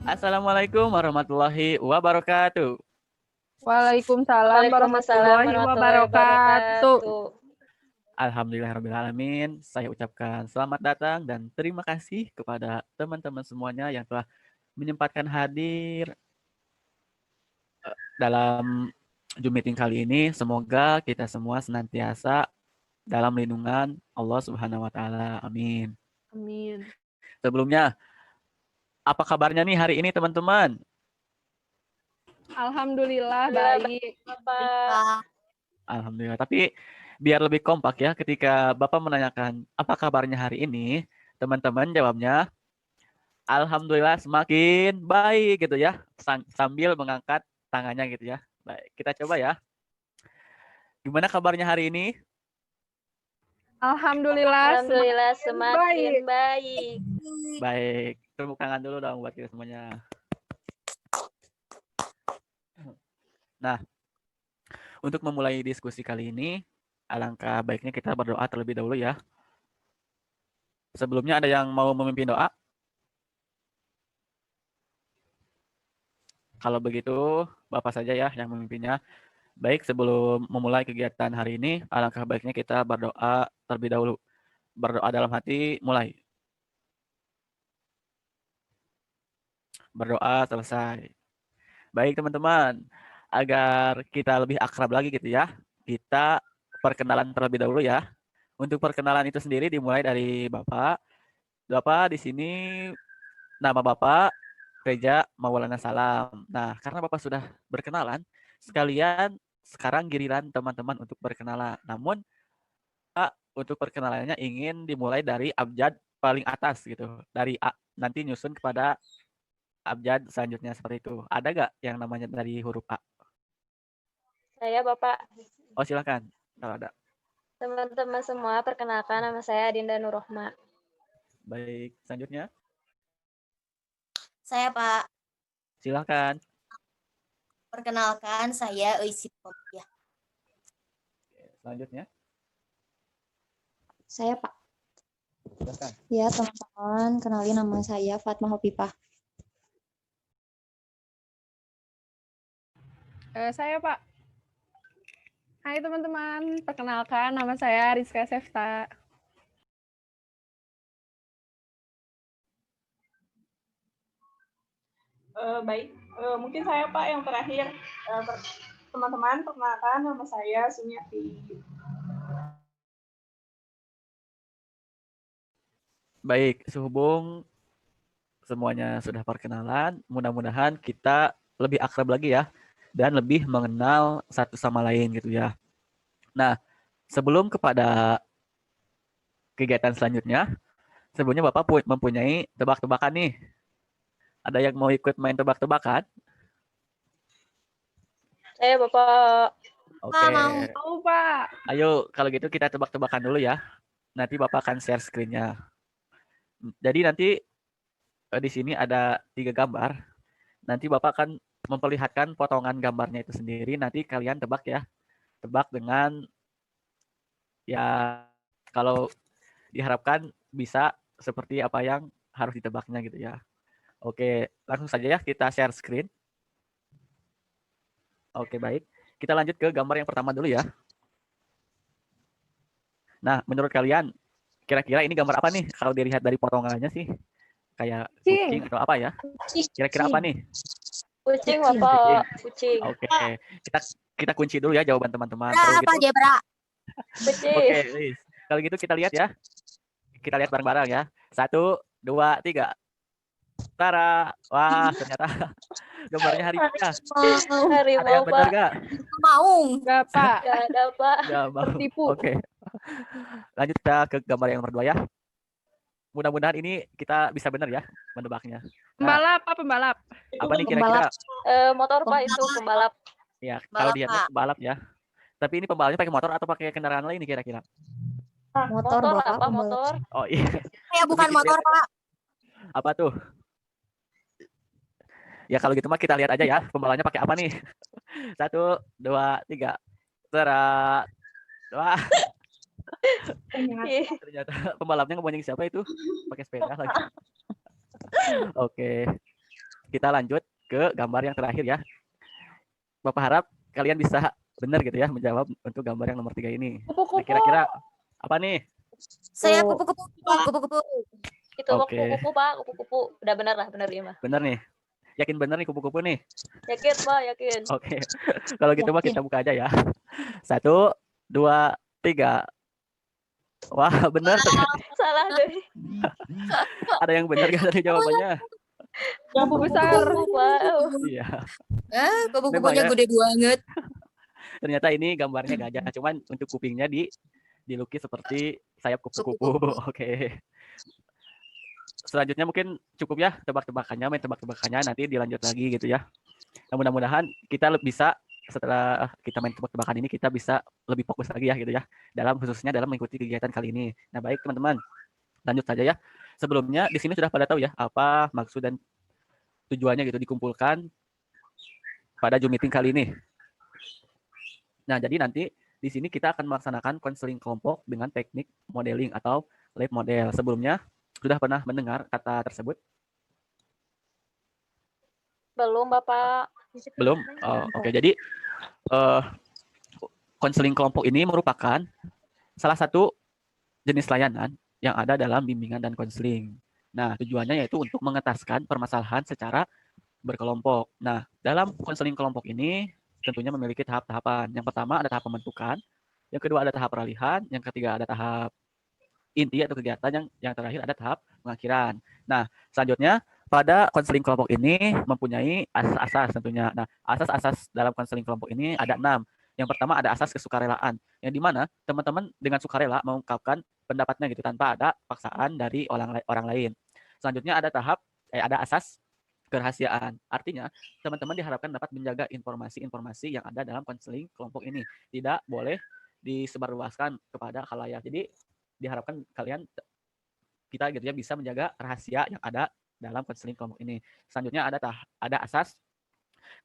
Assalamualaikum warahmatullahi wabarakatuh. Waalaikumsalam Waalaikumsalam warahmatullahi warahmatullahi wabarakatuh. wabarakatuh. Alhamdulillahirrahmanirrahim. Saya ucapkan selamat datang dan terima kasih kepada teman-teman semuanya yang telah menyempatkan hadir dalam Zoom meeting kali ini. Semoga kita semua senantiasa dalam lindungan Allah Subhanahu wa taala. Amin. Amin. Sebelumnya, apa kabarnya nih hari ini teman-teman? Alhamdulillah Alhamdulillah baik. Bapak. Alhamdulillah. Tapi biar lebih kompak ya, ketika Bapak menanyakan apa kabarnya hari ini, teman-teman jawabnya Alhamdulillah semakin baik gitu ya, sambil mengangkat tangannya gitu ya. Baik, kita coba ya. Gimana kabarnya hari ini? Alhamdulillah Alhamdulillah semakin semakin baik. Baik, tepuk tangan dulu dong buat kita semuanya. Nah, untuk memulai diskusi kali ini, alangkah baiknya kita berdoa terlebih dahulu ya. Sebelumnya ada yang mau memimpin doa? Kalau begitu, Bapak saja ya yang memimpinnya. Baik, sebelum memulai kegiatan hari ini, alangkah baiknya kita berdoa terlebih dahulu. Berdoa dalam hati, mulai. Berdoa selesai. Baik teman-teman, agar kita lebih akrab lagi gitu ya, kita perkenalan terlebih dahulu ya. Untuk perkenalan itu sendiri dimulai dari Bapak. Bapak di sini nama Bapak Reja Maulana Salam. Nah, karena Bapak sudah berkenalan, sekalian sekarang giliran teman-teman untuk berkenalan. Namun Pak, untuk perkenalannya ingin dimulai dari abjad paling atas gitu. Dari A nanti nyusun kepada abjad selanjutnya seperti itu. Ada nggak yang namanya dari huruf A? Saya Bapak. Oh silakan kalau ada. Teman-teman semua, perkenalkan nama saya Dinda Nurrohma. Baik, selanjutnya Saya Pak, silakan. perkenalkan saya Uisip ya. Selanjutnya Saya Pak. silakan. Ya teman-teman, kenalin nama saya Fatma Hopipah. Saya Pak. Hai teman-teman, perkenalkan nama saya Rizka Sefta. Baik, mungkin saya Pak yang terakhir. Teman-teman, perkenalkan nama saya Sumiati. Baik, sehubung semuanya sudah perkenalan, mudah-mudahan kita lebih akrab lagi ya dan lebih mengenal satu sama lain gitu ya. Nah, sebelum kepada kegiatan selanjutnya, sebelumnya Bapak mempunyai tebak-tebakan nih. Ada yang mau ikut main tebak-tebakan? Saya Bapak. Oke. Mau Pak. Ayo, kalau gitu kita tebak-tebakan dulu ya. Nanti Bapak akan share screen-nya. Jadi nanti di sini ada 3 gambar. Nanti Bapak akan memperlihatkan potongan gambarnya itu sendiri. Nanti kalian tebak ya. Tebak dengan ya kalau diharapkan bisa seperti apa yang harus ditebaknya gitu ya. Oke, langsung saja ya kita share screen. Oke, baik. Kita lanjut ke gambar yang pertama dulu ya. Nah, menurut kalian kira-kira ini gambar apa nih? Kalau dilihat dari potongannya sih kayak kucing atau apa ya? Kira-kira apa nih? Kucing Bapak. Kucing. Oke, kita kunci dulu ya jawaban teman-teman. Apa Gitu, Jebra? Kucing. oke, kalau gitu kita lihat ya. Kita lihat bareng-bareng ya. 1, 2, 3. Tara. Wah, ternyata gambarnya harimau ya. Ada yang Harimau benar Pak. gak? Mau. Enggak Pak. Gak ada Pak. Gak mau. Tertipu. Oke. Lanjut kita ke gambar yang nomor 2 ya. Mudah-mudahan ini kita bisa benar ya menebaknya. Pembalap Pak, pembalap. Apa nih kira-kira? Motor Pak itu pembalap. Ya, kalau Pembalap, dilihatnya Pak. pembalap ya. Tapi ini pembalapnya pakai motor atau pakai kendaraan lain nih kira-kira? Motor, Motor Bapak, apa pembalap. motor? Oh iya. Saya bukan motor Pak. Apa tuh? Ya kalau gitu mah kita lihat aja ya pembalapnya pakai apa nih. 1, 2, 3. Tera. Wah, ternyata pembalapnya ngebonceng siapa itu? Pakai sepeda lagi. Oke. kita lanjut ke gambar yang terakhir ya. Bapak harap kalian bisa benar gitu ya menjawab untuk gambar yang nomor 3 ini. Nah, Kupu-kupu. kira-kira apa nih? Saya Tuh. kupu-kupu. Kupu-kupu. Itu Oke. kupu-kupu, Pak, kupu-kupu. Udah benar lah, benar ya, mah. Bener nih. Yakin bener nih kupu-kupu nih? Yakin, Pak, yakin. Oke. Kalau gitu mah Yakin. kita buka aja ya. 1, 2, 3. Wah, bener ternyata. Salah deh. Ada yang bener gak tadi jawabannya? Lampu besar. Kupu-kupu, Pak. Iya. Kupu-kupunya Memang ya. gede banget. Ternyata ini gambarnya gajah, cuman untuk kupingnya dilukis seperti sayap kupu-kupu. Oke. Selanjutnya mungkin cukup ya tebak-tebakannya, main tebak-tebakannya, nanti dilanjut lagi gitu ya. Nah, mudah-mudahan kita bisa setelah kita main tebak-tebakan ini kita bisa lebih fokus lagi ya gitu ya, khususnya dalam mengikuti kegiatan kali ini. Nah, baik teman-teman, lanjut saja ya. Sebelumnya di sini sudah pada tahu ya apa maksud dan tujuannya gitu dikumpulkan pada Zoom meeting kali ini. Nah, jadi nanti di sini kita akan melaksanakan konseling kelompok dengan teknik modeling atau lab model. Sebelumnya sudah pernah mendengar kata tersebut? Belum, Bapak. Belum? Oh, oke. Jadi konseling kelompok ini merupakan salah satu jenis layanan yang ada dalam bimbingan dan konseling. Nah, tujuannya yaitu untuk mengetaskan permasalahan secara berkelompok. Nah, dalam konseling kelompok ini tentunya memiliki tahap-tahapan. Yang pertama ada tahap pembentukan, yang kedua ada tahap peralihan, yang ketiga ada tahap inti atau kegiatan, yang terakhir ada tahap pengakhiran. Nah, selanjutnya pada konseling kelompok ini mempunyai asas-asas tentunya. Nah, asas-asas dalam konseling kelompok ini ada 6. Yang pertama ada asas kesukarelaan, yang dimana teman-teman dengan sukarela mengungkapkan pendapatnya gitu tanpa ada paksaan dari orang lain. Selanjutnya ada ada asas kerahasiaan. Artinya, teman-teman diharapkan dapat menjaga informasi-informasi yang ada dalam konseling kelompok ini. Tidak boleh disebarluaskan kepada khalayak. Jadi diharapkan kita gitu ya bisa menjaga rahasia yang ada dalam konseling kelompok ini. Selanjutnya ada asas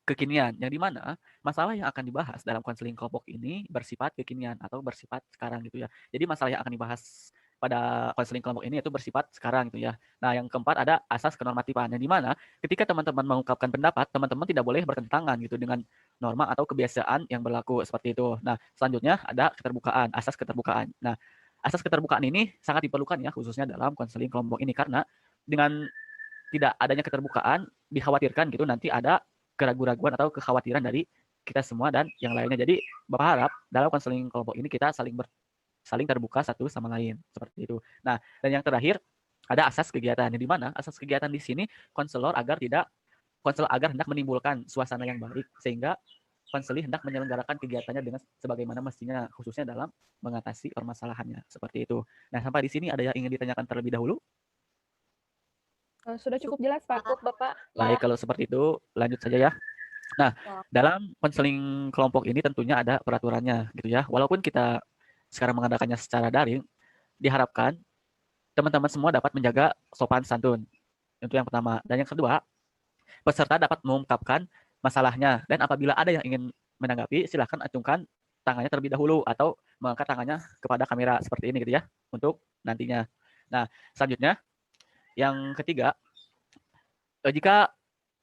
kekinian, yang dimana masalah yang akan dibahas dalam konseling kelompok ini bersifat kekinian atau bersifat sekarang gitu ya. Jadi masalah yang akan dibahas pada konseling kelompok ini itu bersifat sekarang gitu ya. Nah, yang keempat ada asas kenormatifan, yang dimana ketika teman-teman mengungkapkan pendapat, teman-teman tidak boleh bertentangan gitu dengan norma atau kebiasaan yang berlaku seperti itu. Nah, selanjutnya ada keterbukaan, asas keterbukaan. Nah, asas keterbukaan ini sangat diperlukan ya khususnya dalam konseling kelompok ini, karena dengan tidak adanya keterbukaan dikhawatirkan gitu nanti ada keraguan-raguan atau kekhawatiran dari kita semua dan yang lainnya. Jadi Bapak harap dalam konseling kelompok ini kita saling terbuka satu sama lain seperti itu. Nah, dan yang terakhir ada asas kegiatan, yang dimana asas kegiatan di sini konselor agar hendak menimbulkan suasana yang baik sehingga konseli hendak menyelenggarakan kegiatannya dengan sebagaimana mestinya, khususnya dalam mengatasi permasalahannya seperti itu. Nah, sampai di sini ada yang ingin ditanyakan terlebih dahulu? Sudah cukup jelas, Pak. Cukup, Bapak. Baik, kalau seperti itu lanjut saja ya. Nah, dalam konseling kelompok ini tentunya ada peraturannya gitu ya. Walaupun kita sekarang mengadakannya secara daring, diharapkan teman-teman semua dapat menjaga sopan santun. Itu yang pertama. Dan yang kedua, peserta dapat mengungkapkan masalahnya, dan apabila ada yang ingin menanggapi, silahkan acungkan tangannya terlebih dahulu atau mengangkat tangannya kepada kamera seperti ini gitu ya untuk nantinya. Nah, selanjutnya yang ketiga, jika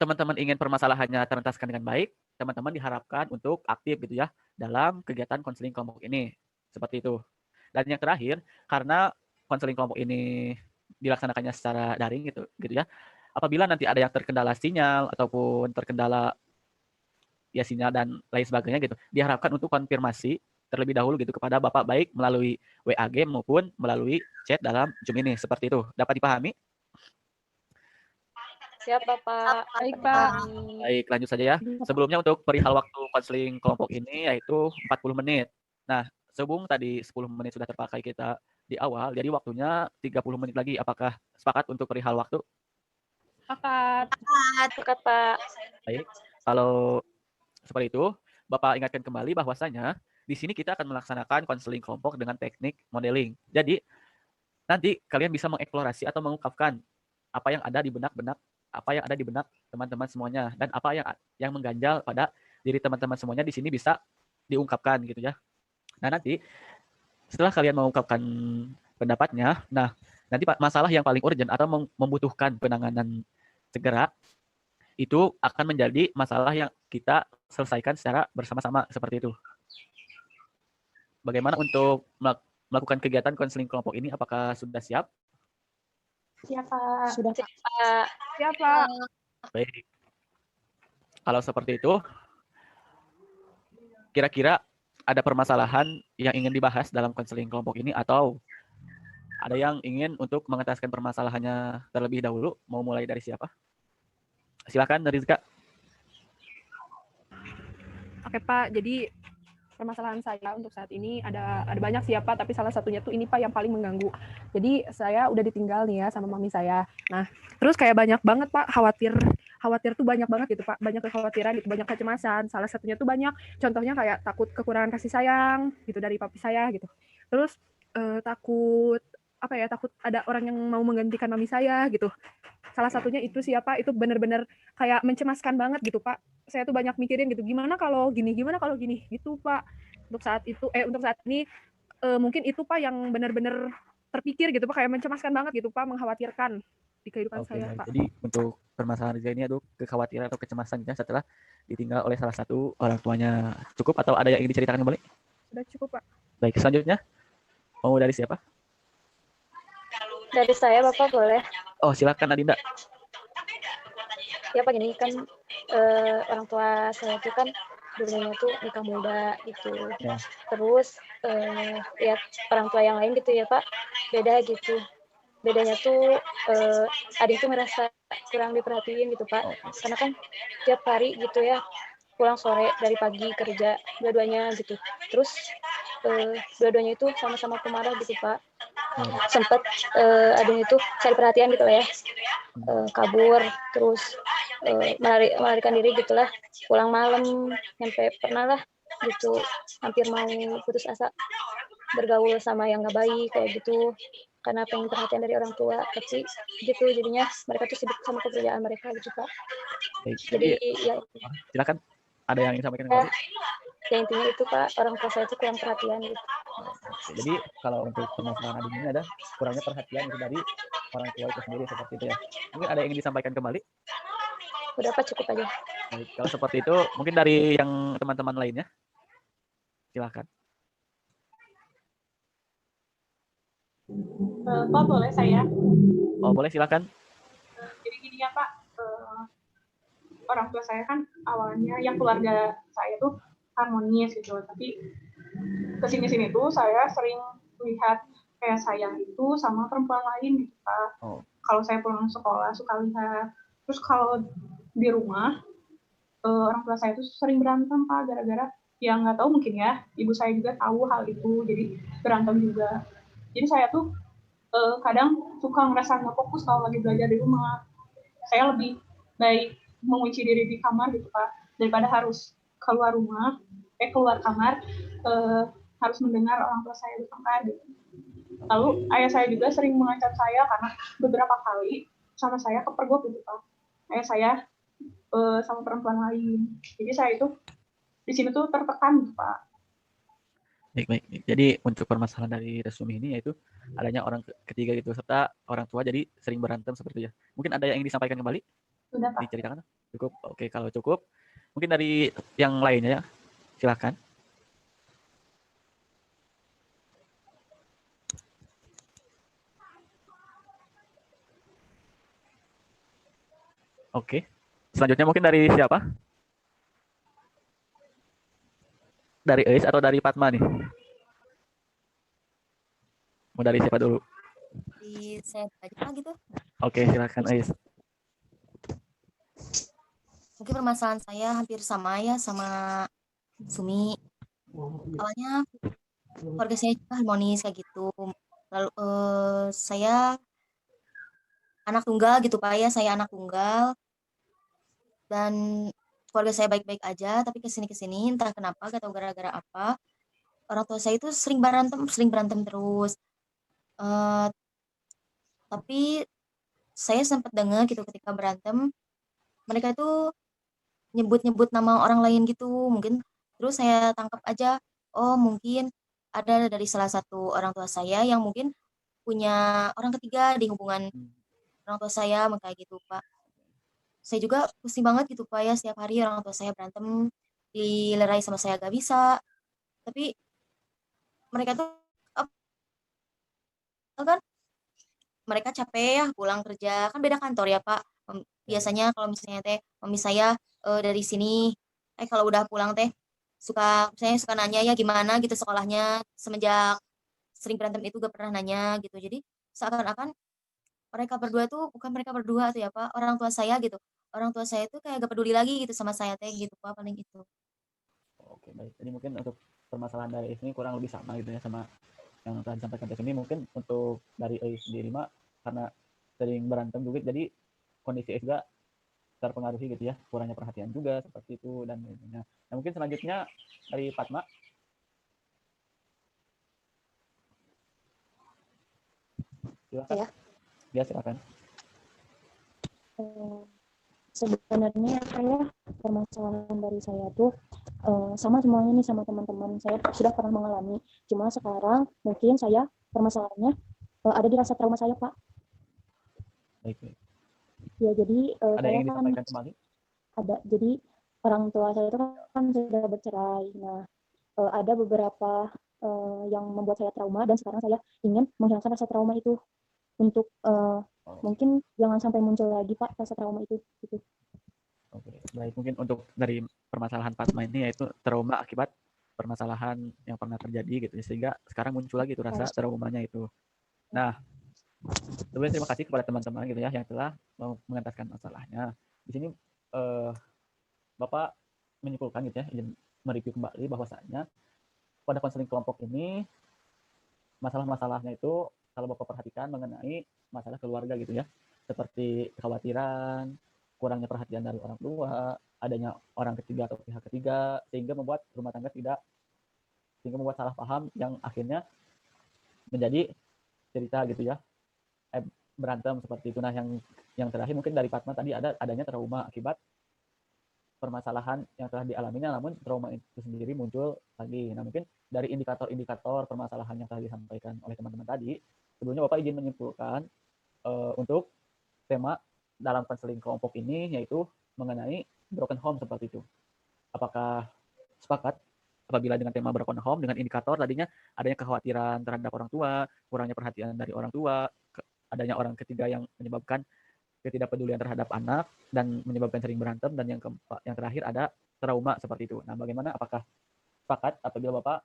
teman-teman ingin permasalahannya terentaskan dengan baik, teman-teman diharapkan untuk aktif gitu ya dalam kegiatan konseling kelompok ini seperti itu. Dan yang terakhir, karena konseling kelompok ini dilaksanakannya secara daring gitu ya, apabila nanti ada yang terkendala sinyal ataupun terkendala ya sinyal dan lain sebagainya gitu, diharapkan untuk konfirmasi terlebih dahulu gitu kepada Bapak, baik melalui WA game maupun melalui chat dalam Zoom ini seperti itu. Dapat dipahami? Siap, Bapak. Baik, Pak. Baik, lanjut saja ya. Sebelumnya untuk perihal waktu konseling kelompok ini yaitu 40 menit. Nah, sebelum tadi 10 menit sudah terpakai kita di awal, jadi waktunya 30 menit lagi. Apakah sepakat untuk perihal waktu? Sepakat. Sepakat, Pak. Baik, kalau seperti itu, Bapak ingatkan kembali bahwasanya di sini kita akan melaksanakan konseling kelompok dengan teknik modeling. Jadi, nanti kalian bisa mengeksplorasi atau mengungkapkan apa yang ada di benak teman-teman semuanya, dan apa yang mengganjal pada diri teman-teman semuanya di sini bisa diungkapkan gitu ya. Nah, nanti setelah kalian mengungkapkan pendapatnya, nah nanti masalah yang paling urgent atau membutuhkan penanganan segera itu akan menjadi masalah yang kita selesaikan secara bersama-sama seperti itu. Bagaimana untuk melakukan kegiatan konseling kelompok ini? Apakah sudah siap? Siapa? Sudah, Pak. Pak. Siapa? Baik. Kalau seperti itu, kira-kira ada permasalahan yang ingin dibahas dalam konseling kelompok ini atau ada yang ingin untuk mengetaskan permasalahannya terlebih dahulu? Mau mulai dari siapa? Silakan Rizka. Oke Pak, jadi permasalahan saya untuk saat ini ada banyak sih ya Pak, tapi salah satunya tuh ini Pak yang paling mengganggu. Jadi saya udah ditinggal nih ya sama mami saya. Nah, terus kayak banyak banget Pak khawatir tuh banyak banget gitu Pak, banyak kekhawatiran gitu, banyak kecemasan. Salah satunya tuh banyak, contohnya kayak takut kekurangan kasih sayang gitu dari papi saya gitu. Terus takut apa ya, takut ada orang yang mau menggantikan mami saya gitu. Salah satunya itu sih ya Pak, itu benar-benar kayak mencemaskan banget gitu Pak. Saya tuh banyak mikirin gitu, gimana kalau gini gitu Pak. Untuk saat ini mungkin itu Pak yang benar-benar terpikir gitu Pak, kayak mencemaskan banget gitu Pak, mengkhawatirkan di kehidupan Oke, saya baik. Pak. Jadi untuk permasalahan Rizka ini ada kekhawatiran atau kecemasannya setelah ditinggal oleh salah satu orang tuanya. Cukup atau ada yang ingin diceritakan kembali? Sudah cukup Pak. Baik, selanjutnya mau dari siapa? Dari saya Bapak boleh. Oh, silakan Adinda. Ya Pak, gini kan orang tua saya itu kan dulunya tuh nikah muda gitu. Ya. Terus ya orang tua yang lain gitu ya Pak, beda gitu. Bedanya tuh adik tuh merasa kurang diperhatiin gitu Pak. Karena kan tiap hari gitu ya, pulang sore dari pagi kerja dua-duanya gitu. Terus dua-duanya itu sama-sama pemarah gitu Pak. Sempat adanya itu cari perhatian gitu lah ya, kabur terus melarikan diri gitulah, pulang malam sampai pernah lah gitu hampir mau putus asa bergaul sama yang nggak baik kayak gitu karena pengen perhatian dari orang tua, tapi gitu jadinya mereka tuh sibuk sama pekerjaan mereka gitu Pak. Baik, Jadi ya silakan. Ada yang ingin disampaikan kembali? ya intinya itu Pak, orang tua saya itu kurang perhatian gitu. Oke, jadi kalau untuk permasalahan Adin ini ada kurangnya perhatian itu dari orang tua itu sendiri seperti itu ya. Mungkin ada yang ingin disampaikan kembali? Udah Pak, cukup aja. Baik, kalau seperti itu mungkin dari yang teman-teman lainnya. Silakan. Pak, boleh saya? Oh, boleh silakan. Jadi gini ya Pak, orang tua saya kan awalnya yang keluarga saya tuh harmonis gitu, tapi kesini-sini tuh saya sering lihat kayak sayang itu sama perempuan lain gitu Pak. Oh. Kalau saya pulang sekolah suka lihat. Terus kalau di rumah orang tua saya tuh sering berantem Pak, gara-gara ya nggak tahu mungkin ya ibu saya juga tahu hal itu, jadi berantem juga. Jadi saya tuh kadang suka ngerasa nggak fokus kalau lagi belajar di rumah. Saya lebih baik mengunci diri di kamar gitu Pak, daripada harus keluar kamar harus mendengar orang tua saya bertengkar gitu. Lalu ayah saya juga sering mengancam saya karena beberapa kali sama saya kepergok gitu Pak. Ayah saya sama perempuan lain. Jadi saya itu di sini tuh tertekan gitu Pak. Baik. Jadi untuk permasalahan dari resume ini yaitu adanya orang ketiga gitu serta orang tua jadi sering berantem seperti itu ya. Mungkin ada yang ingin disampaikan kembali? Sudah Pak. Diceritakan? Cukup. Oke, kalau cukup mungkin dari yang lainnya ya. Silakan. Oke. Selanjutnya mungkin dari siapa? Dari Eis atau dari Fatma nih? Mau dari siapa dulu? Di saya aja gitu. Oke, silakan Eis. Mungkin permasalahan saya hampir sama ya sama Sumi. Awalnya keluarga saya juga harmonis kayak gitu. Lalu saya anak tunggal gitu Pak ya, saya anak tunggal. Dan keluarga saya baik-baik aja, tapi kesini entah kenapa, gak tahu gara-gara apa, orang tua saya itu sering berantem terus. Tapi saya sempat dengar gitu ketika berantem, mereka itu nyebut-nyebut nama orang lain gitu, mungkin terus saya tangkap aja, oh mungkin ada dari salah satu orang tua saya yang mungkin punya orang ketiga di hubungan orang tua saya, kayak gitu Pak. saya juga pusing banget gitu Pak ya, setiap hari orang tua saya berantem, dilerai sama saya gak bisa. Tapi mereka tuh kan mereka capek ya pulang kerja, kan beda kantor ya Pak. Biasanya kalau misalnya teh mami saya dari sini, kalau udah pulang teh suka nanya ya gimana gitu sekolahnya, semenjak sering berantem itu gak pernah nanya gitu. Jadi seakan-akan mereka berdua tuh bukan mereka berdua tuh ya Pak, orang tua saya gitu. Orang tua saya tuh kayak gak peduli lagi gitu sama saya teh gitu Pak, paling itu. Oke, baik. Jadi mungkin untuk permasalahan dari ini kurang lebih sama gitu ya sama yang telah disampaikan di sini. Mungkin untuk dari sendiri mah karena sering berantem juga, jadi kondisi juga terpengaruhi gitu ya, kurangnya perhatian juga seperti itu dan lainnya. Nah, mungkin selanjutnya dari Fatma. Silakan. Ya. Ya, silakan. Sebenarnya permasalahan dari saya tuh sama semuanya nih sama teman-teman saya sudah pernah mengalami. Cuma sekarang mungkin saya permasalahannya ada di rasa trauma saya Pak. Baik, baik. Ya jadi Ada saya yang kan disampaikan kembali? ada. Jadi orang tua saya itu kan sudah bercerai. Nah ada beberapa yang membuat saya trauma dan sekarang saya ingin menghilangkan rasa trauma itu untuk mungkin jangan sampai muncul lagi Pak rasa trauma itu gitu. Oke, baik. Mungkin untuk dari permasalahan Fatma ini yaitu trauma akibat permasalahan yang pernah terjadi gitu ya, sehingga sekarang muncul lagi itu rasa traumanya itu. Nah, sebenarnya terima kasih kepada teman-teman gitu ya yang telah mengentaskan masalahnya. Di sini Bapak menyimpulkan gitu ya, ingin mereview kembali bahwasanya pada konseling kelompok ini masalah-masalahnya itu kalau Bapak perhatikan mengenai masalah keluarga gitu ya, seperti kekhawatiran, kurangnya perhatian dari orang tua, adanya orang ketiga atau pihak ketiga, sehingga membuat rumah tangga membuat salah paham yang akhirnya menjadi cerita gitu ya, berantem seperti itu. Nah, yang terakhir mungkin dari Fatma tadi adanya trauma akibat permasalahan yang telah dialaminya, namun trauma itu sendiri muncul lagi. Nah, mungkin dari indikator-indikator permasalahan yang telah disampaikan oleh teman-teman tadi, sebelumnya Bapak izin menyimpulkan untuk tema dalam konseling kelompok ini, yaitu mengenai broken home seperti itu. Apakah sepakat apabila dengan tema broken home, dengan indikator tadinya adanya kekhawatiran terhadap orang tua, kurangnya perhatian dari orang tua, adanya orang ketiga yang menyebabkan ketidakpedulian terhadap anak dan menyebabkan sering berantem, dan yang terakhir ada trauma seperti itu. Nah, bagaimana, apakah sepakat apabila Bapak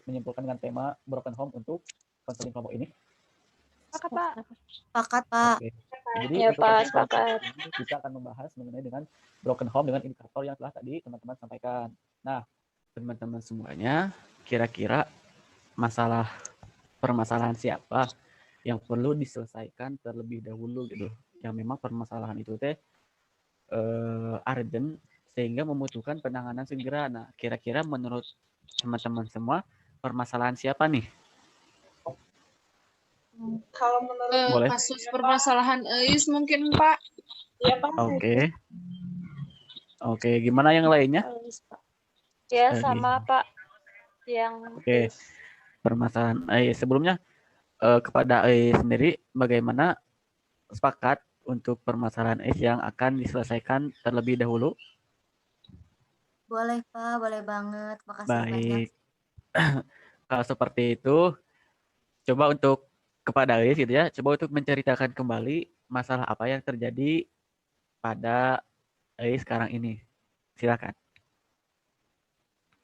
menyimpulkan dengan tema broken home untuk konseling kelompok ini? Sepakat Pak. Sepakat Pak. Oke. Jadi Ya untuk Pak, konseling kelompok sepakat. ini kita akan membahas mengenai dengan broken home dengan indikator yang telah tadi teman-teman sampaikan. Nah, teman-teman semuanya, kira-kira permasalahan siapa yang perlu diselesaikan terlebih dahulu gitu, yang memang permasalahan itu teh urgent sehingga membutuhkan penanganan segera. Nah, kira-kira menurut teman-teman semua permasalahan siapa nih? Kalau menurut kasus permasalahan Eis mungkin Pak. ya Pak. Oke. Oke, gimana yang lainnya? Ya sama Pak yang Oke. Permasalahan sebelumnya kepada sendiri bagaimana, sepakat untuk permasalahan yang akan diselesaikan terlebih dahulu? Boleh Pak, boleh banget. Makasih banyak. Baik. Kalau seperti itu, coba untuk kepada Ais gitu ya, coba untuk menceritakan kembali masalah apa yang terjadi pada Ais sekarang ini. Silakan.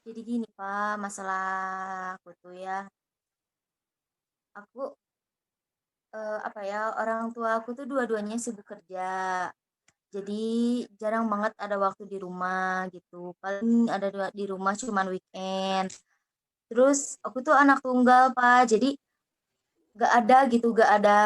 Jadi gini Pak, masalah aku tuh ya. Aku orang tua aku tuh dua-duanya sibuk kerja. Jadi jarang banget ada waktu di rumah gitu. Paling ada di rumah cuman weekend. Terus aku tuh anak tunggal Pak. Jadi gak ada gitu, gak ada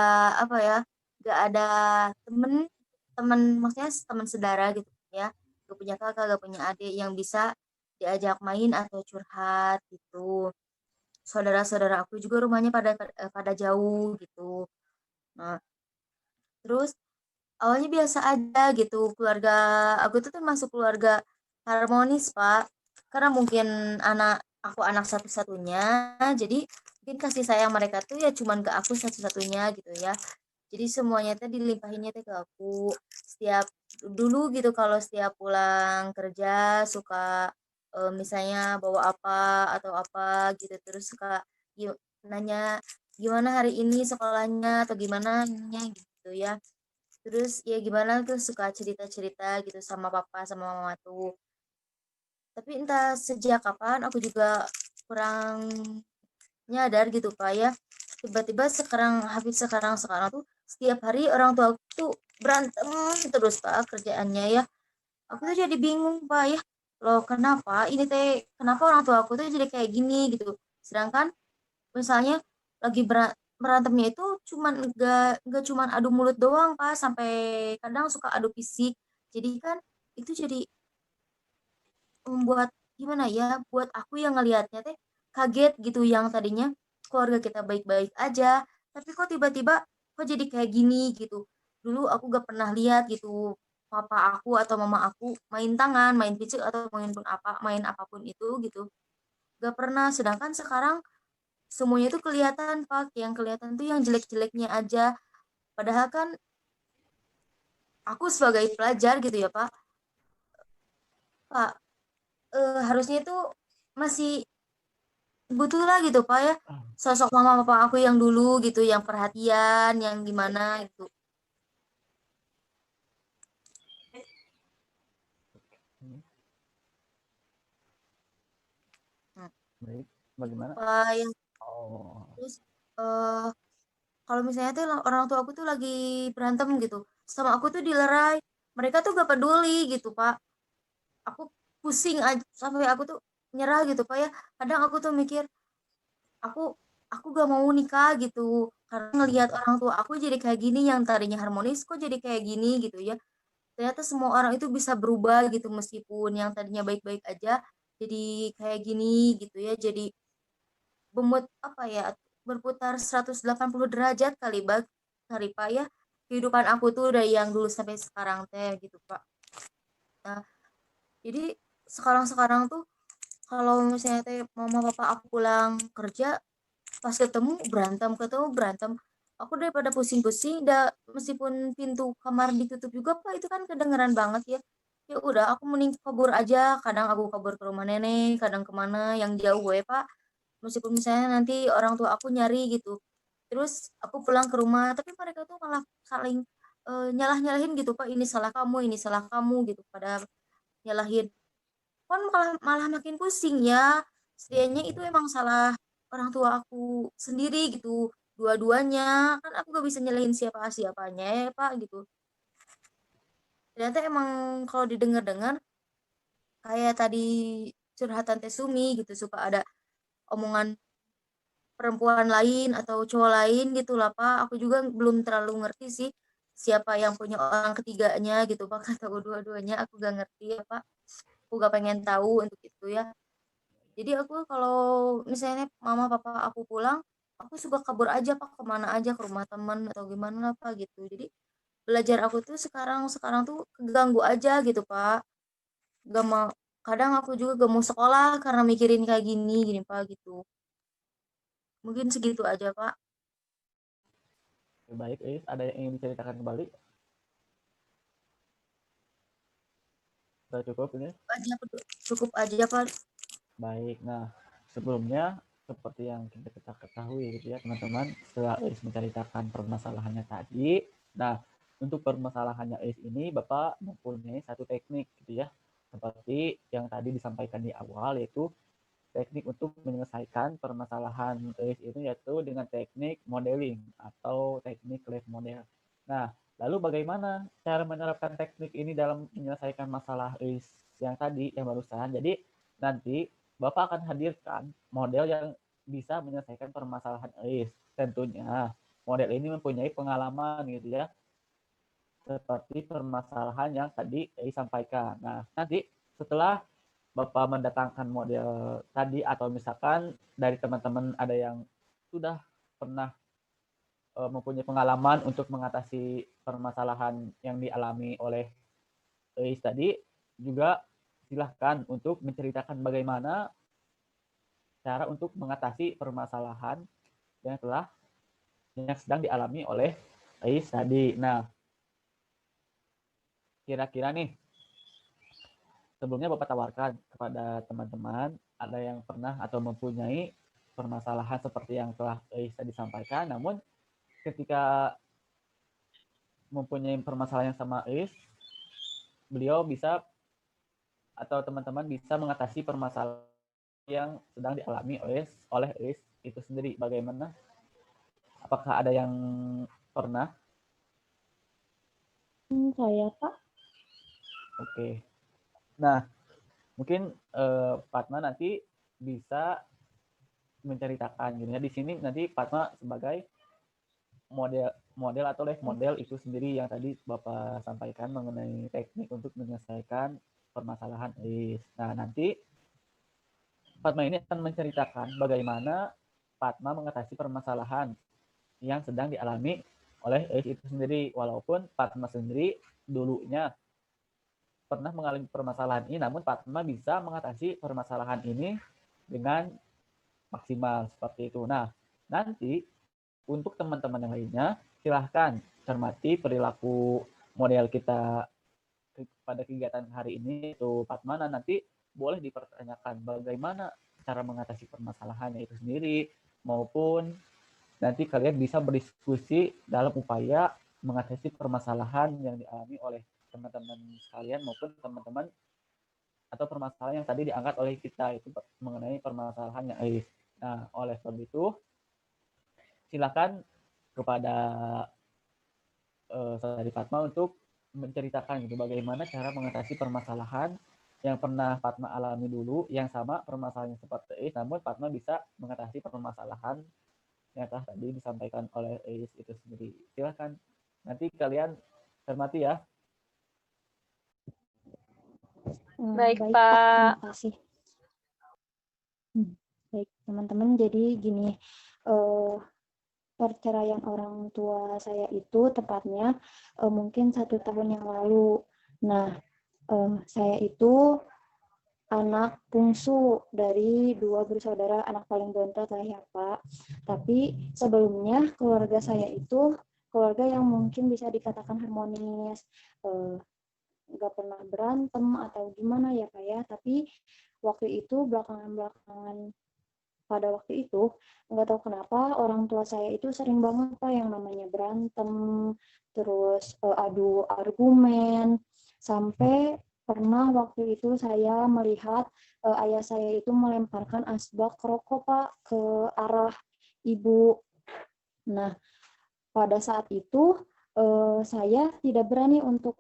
temen maksudnya teman saudara gitu ya. Gak punya kakak, gak punya adik yang bisa diajak main atau curhat gitu. Saudara-saudara aku juga rumahnya pada jauh gitu. Nah, terus awalnya biasa aja gitu. Keluarga aku tuh termasuk keluarga harmonis, Pak. Karena mungkin aku anak satu-satunya, jadi mungkin kasih sayang mereka tuh ya cuman ke aku satu-satunya gitu ya. Jadi semuanya teh dilimpahinnya teh ke aku. Setiap dulu gitu kalau setiap pulang kerja suka misalnya bawa apa atau apa gitu, terus suka nanya gimana hari ini sekolahnya atau gimana gitu ya. Terus ya gimana tuh suka cerita-cerita gitu sama papa sama mama tuh. Tapi entah sejak kapan aku juga kurang nyadar gitu Pak ya. Tiba-tiba sekarang tuh setiap hari orang tua aku tuh berantem terus Pak kerjaannya ya. Aku tuh jadi bingung Pak ya. Loh kenapa ini teh kenapa orang tua aku tuh jadi kayak gini gitu. Sedangkan misalnya lagi berantemnya itu cuman enggak cuman adu mulut doang Pak, sampai kadang suka adu fisik. Jadi kan itu jadi membuat gimana ya, buat aku yang ngelihatnya teh kaget gitu, yang tadinya keluarga kita baik-baik aja, tapi kok tiba-tiba kok jadi kayak gini gitu. Dulu aku gak pernah lihat gitu papa aku atau mama aku main tangan, main fisik atau main apapun itu gitu. Gak pernah, sedangkan sekarang semuanya itu kelihatan Pak, yang kelihatan tuh yang jelek-jeleknya aja. Padahal kan aku sebagai pelajar gitu ya Pak, Pak harusnya itu masih butuh lah gitu Pak ya, sosok mama papa aku yang dulu gitu, yang perhatian, yang gimana gitu. Nah, Baik, itu bagaimana? Pak yang Oh, terus eh kalau misalnya tuh orang tua aku tuh lagi berantem gitu, sama aku tuh dilerai, mereka tuh gak peduli gitu Pak. Aku pusing aja sampai aku tuh nyerah gitu Pak ya. Kadang aku tuh mikir, aku aku gak mau nikah gitu karena ngelihat orang tua aku jadi kayak gini, yang tadinya harmonis kok jadi kayak gini gitu ya. Ternyata semua orang itu bisa berubah gitu, meskipun yang tadinya baik-baik aja jadi kayak gini gitu ya, jadi bemut apa ya, berputar 180 derajat kali kali Pak ya, kehidupan aku tuh dari yang dulu sampai sekarang teh gitu Pak. Nah jadi sekarang tuh kalau misalnya teh mama papa aku pulang kerja, pas ketemu berantem, aku daripada pusing-pusing meskipun pintu kamar ditutup juga Pak, itu kan kedengeran banget ya. Ya udah aku mending kabur aja, kadang aku kabur ke rumah nenek, kadang kemana yang jauh gue Pak, meskipun misalnya nanti orang tua aku nyari gitu. Terus aku pulang ke rumah tapi mereka tuh malah saling nyalah-nyalahin gitu Pak, ini salah kamu gitu, pada nyalahin, kan malah malah makin pusing ya. Setidaknya itu emang salah orang tua aku sendiri gitu, dua-duanya. Kan aku gak bisa nyalahin siapa-siapanya ya Pak gitu. Ternyata emang kalau didengar-dengar kayak tadi curhatan Tesumi gitu, suka ada omongan perempuan lain atau cowok lain gitu lah Pak. Aku juga belum terlalu ngerti sih siapa yang punya orang ketiganya gitu Pak, atau dua-duanya aku gak ngerti ya Pak. Aku gak pengen tahu untuk itu ya. Jadi aku kalau misalnya mama papa aku pulang, aku suka kabur aja Pak, kemana aja, ke rumah teman atau gimana Pak gitu. Jadi belajar aku tuh sekarang sekarang tuh keganggu aja gitu Pak. Gak mau, kadang aku juga gak mau sekolah karena mikirin kayak gini Pak gitu. Mungkin segitu aja Pak. baik, ada yang ingin diceritakan kembali? Sudah cukup ini? Cukup aja Pak. Baik, nah sebelumnya seperti yang kita ketahui gitu ya teman-teman, setelah Ais menceritakan permasalahannya tadi, nah untuk permasalahannya Ais ini Bapak mempunyai satu teknik gitu ya, seperti yang tadi disampaikan di awal, yaitu teknik untuk menyelesaikan permasalahan Ais itu yaitu dengan teknik modeling atau teknik live model. Nah, lalu bagaimana cara menerapkan teknik ini dalam menyelesaikan masalah Ais yang tadi yang barusan? Jadi nanti Bapak akan hadirkan model yang bisa menyelesaikan permasalahan AIS. Tentunya model ini mempunyai pengalaman gitu ya, seperti permasalahan yang tadi AIS sampaikan. Nah, nanti setelah Bapak mendatangkan model tadi atau misalkan dari teman-teman ada yang sudah pernah mempunyai pengalaman untuk mengatasi permasalahan yang dialami oleh AIS tadi, juga silahkan untuk menceritakan bagaimana cara untuk mengatasi permasalahan yang sedang dialami oleh Ais tadi. Nah, kira-kira nih, sebelumnya Bapak tawarkan kepada teman-teman, ada yang pernah atau mempunyai permasalahan seperti yang telah Ais tadi sampaikan, namun ketika mempunyai permasalahan yang sama Ais, beliau bisa atau teman-teman bisa mengatasi permasalahan yang sedang dialami oleh Ais itu sendiri. Bagaimana? Apakah ada yang pernah? Saya Pak. Oke. Nah, mungkin Fatma nanti bisa menceritakan gitu ya. Di sini nanti Fatma sebagai model atau live model itu sendiri yang tadi Bapak sampaikan mengenai teknik untuk menyelesaikan permasalahan Ais. Nah, nanti Fatma ini akan menceritakan bagaimana Fatma mengatasi permasalahan yang sedang dialami oleh Ais itu sendiri. Walaupun Fatma sendiri dulunya pernah mengalami permasalahan ini, namun Fatma bisa mengatasi permasalahan ini dengan maksimal seperti itu. Nah, nanti untuk teman-teman yang lainnya, silahkan cermati perilaku model kita pada kegiatan hari ini itu Fatma. Nanti boleh dipertanyakan bagaimana cara mengatasi permasalahannya itu sendiri, maupun nanti kalian bisa berdiskusi dalam upaya mengatasi permasalahan yang dialami oleh teman-teman sekalian maupun teman-teman atau permasalahan yang tadi diangkat oleh kita itu mengenai permasalahan yang Ais. Nah, oleh sebab itu silakan kepada saudari Fatma untuk menceritakan gitu bagaimana cara mengatasi permasalahan yang pernah Fatma alami dulu yang sama permasalahannya seperti Ais, namun Fatma bisa mengatasi permasalahan yang telah tadi disampaikan oleh Ais itu sendiri. Silakan. Nanti kalian cermati ya. Baik, Baik, Pak. Terima kasih. Baik, teman-teman. Jadi gini, perceraian orang tua saya itu tepatnya mungkin 1 tahun yang lalu. Nah, saya itu anak bungsu dari 2 bersaudara, anak paling bontot lah ya Pak. Tapi sebelumnya keluarga saya itu keluarga yang mungkin bisa dikatakan harmonis, nggak pernah berantem atau gimana ya Pak ya. Tapi waktu itu belakangan pada waktu itu nggak tahu kenapa orang tua saya itu sering banget Pak yang namanya berantem, terus adu argumen, sampai pernah waktu itu saya melihat ayah saya itu melemparkan asbak rokok Pak ke arah ibu. Nah, pada saat itu saya tidak berani untuk